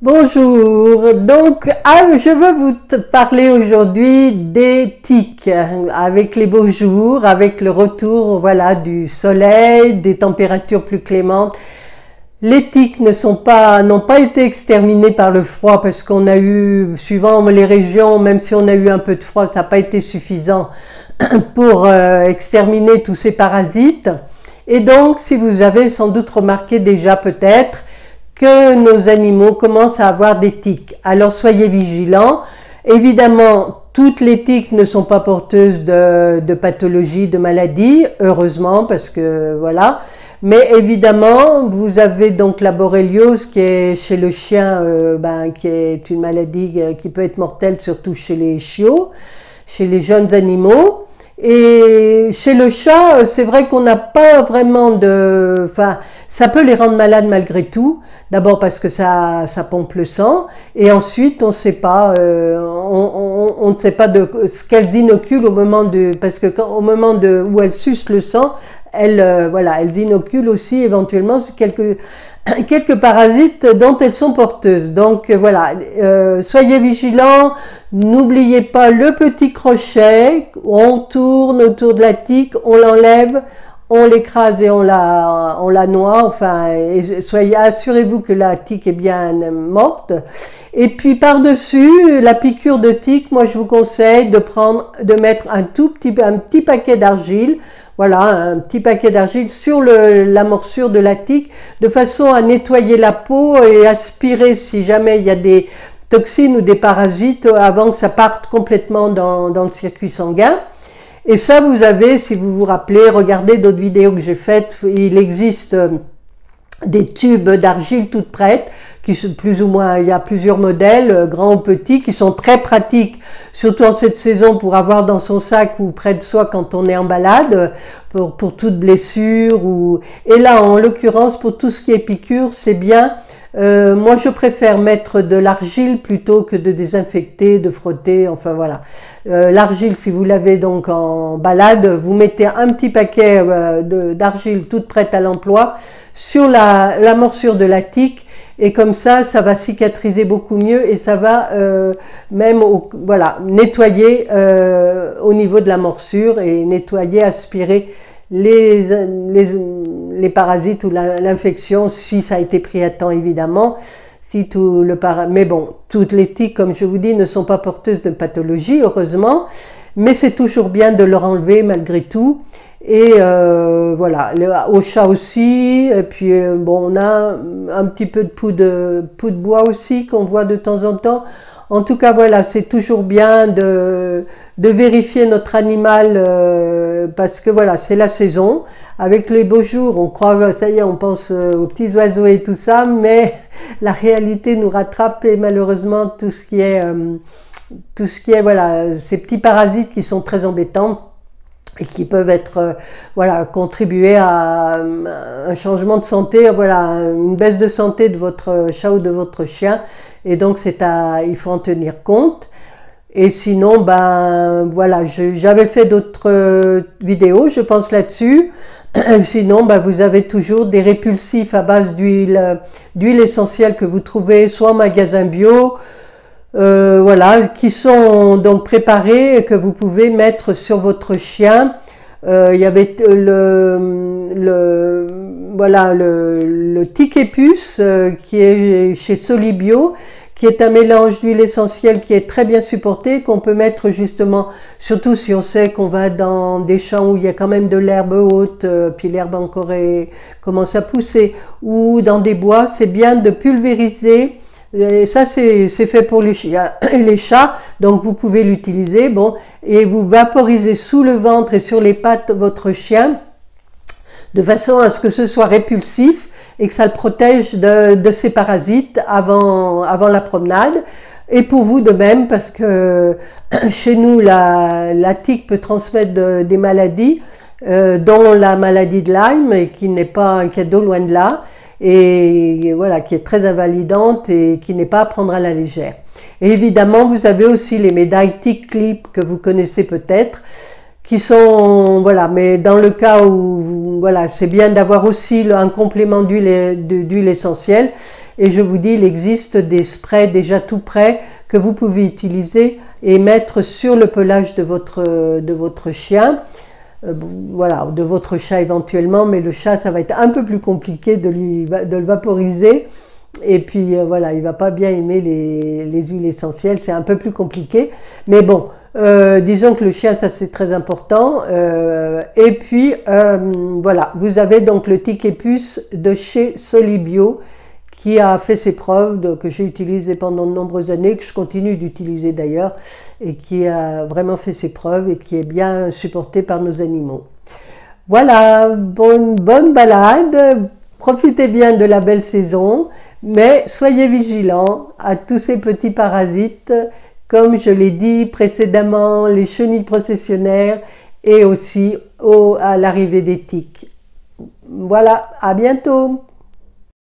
Bonjour, donc je veux vous parler aujourd'hui des tiques avec les beaux jours, avec le retour voilà, du soleil, des températures plus clémentes. Les tiques n'ont pas été exterminées par le froid parce qu'on a eu, suivant les régions, même si on a eu un peu de froid, ça n'a pas été suffisant pour exterminer tous ces parasites. Et donc, si vous avez sans doute remarqué déjà peut-être, que nos animaux commencent à avoir des tiques. Alors soyez vigilants. Évidemment, toutes les tiques ne sont pas porteuses de pathologies, de maladies, heureusement, parce que voilà. Mais évidemment, vous avez donc la borréliose qui est chez le chien, qui est une maladie qui peut être mortelle, surtout chez les chiots, chez les jeunes animaux. Et chez le chat, c'est vrai qu'on n'a pas vraiment de... Enfin, ça peut les rendre malades malgré tout. D'abord parce que ça pompe le sang. Et ensuite, on ne sait pas, on ne sait pas de ce qu'elles inoculent au moment de... Parce que au moment où elles sucent le sang, elles inoculent aussi éventuellement quelques parasites dont elles sont porteuses. Donc voilà, soyez vigilants, n'oubliez pas le petit crochet, on tourne autour de la tique, on l'enlève, on l'écrase et on la noie, enfin, assurez-vous que la tique est bien morte. Et puis par-dessus, la piqûre de tique, moi je vous conseille de mettre un petit paquet d'argile. Voilà, un petit paquet d'argile sur la morsure de la tique, de façon à nettoyer la peau et aspirer si jamais il y a des toxines ou des parasites avant que ça parte complètement dans le circuit sanguin. Et ça, vous avez, si vous vous rappelez, regardez d'autres vidéos que j'ai faites, il existe des tubes d'argile toutes prêtes, qui sont plus ou moins, il y a plusieurs modèles, grands ou petits, qui sont très pratiques, surtout en cette saison, pour avoir dans son sac ou près de soi quand on est en balade, pour toute blessure. Et là, en l'occurrence, pour tout ce qui est piqûre, c'est bien. Moi, je préfère mettre de l'argile plutôt que de désinfecter, de frotter, enfin voilà. L'argile, si vous l'avez donc en balade, vous mettez un petit paquet d'argile toute prête à l'emploi sur la morsure de la tique, et comme ça va cicatriser beaucoup mieux et ça va même nettoyer au niveau de la morsure et nettoyer, aspirer les parasites ou l'infection, si ça a été pris à temps évidemment. Mais bon, toutes les tiques, comme je vous dis, ne sont pas porteuses de pathologie, heureusement, mais c'est toujours bien de leur enlever malgré tout. Et voilà, au chat aussi, et puis on a un petit peu de poudre de bois aussi qu'on voit de temps en temps. En tout cas, voilà, c'est toujours bien de vérifier notre animal parce que voilà, c'est la saison. Avec les beaux jours, on croit, ça y est, on pense aux petits oiseaux et tout ça, mais la réalité nous rattrape et malheureusement tout ce qui est voilà, ces petits parasites qui sont très embêtants et qui peuvent être contribuer à un changement de santé, voilà, une baisse de santé de votre chat ou de votre chien, et donc il faut en tenir compte. Et sinon, voilà, j'avais fait d'autres vidéos, je pense là-dessus. Sinon, vous avez toujours des répulsifs à base d'huile essentielle que vous trouvez soit en magasin bio, voilà, qui sont donc préparés et que vous pouvez mettre sur votre chien. Il y avait le Tiquet-Puce qui est chez Solibio, qui est un mélange d'huile essentielle qui est très bien supporté, qu'on peut mettre justement, surtout si on sait qu'on va dans des champs où il y a quand même de l'herbe haute, puis l'herbe encore commence à pousser, ou dans des bois, c'est bien de pulvériser. Et ça, c'est fait pour les chiens et les chats, donc vous pouvez l'utiliser, bon, et vous vaporisez sous le ventre et sur les pattes de votre chien, de façon à ce que ce soit répulsif et que ça le protège de ces parasites avant la promenade. Et pour vous de même, parce que chez nous, la tique peut transmettre des maladies, dont la maladie de Lyme, et qui n'est pas un cadeau loin de là, et voilà, qui est très invalidante et qui n'est pas à prendre à la légère. Et évidemment, vous avez aussi les médailles Tic Clip que vous connaissez peut-être, qui sont, voilà, mais dans le cas où, voilà, c'est bien d'avoir aussi un complément d'huile essentielle. Et je vous dis, il existe des sprays déjà tout prêts que vous pouvez utiliser et mettre sur le pelage de votre chien. Voilà, de votre chat éventuellement, mais le chat, ça va être un peu plus compliqué de le vaporiser. Et puis voilà, il va pas bien aimer les huiles essentielles, c'est un peu plus compliqué. Mais bon, disons que le chien, ça c'est très important. Et puis voilà, vous avez donc le ticket puce de chez Solibio qui a fait ses preuves, que j'ai utilisé pendant de nombreuses années, que je continue d'utiliser d'ailleurs, et qui a vraiment fait ses preuves et qui est bien supporté par nos animaux. Voilà, bonne balade, profitez bien de la belle saison, mais soyez vigilants à tous ces petits parasites, comme je l'ai dit précédemment, les chenilles processionnaires et aussi à l'arrivée des tiques. Voilà, à bientôt!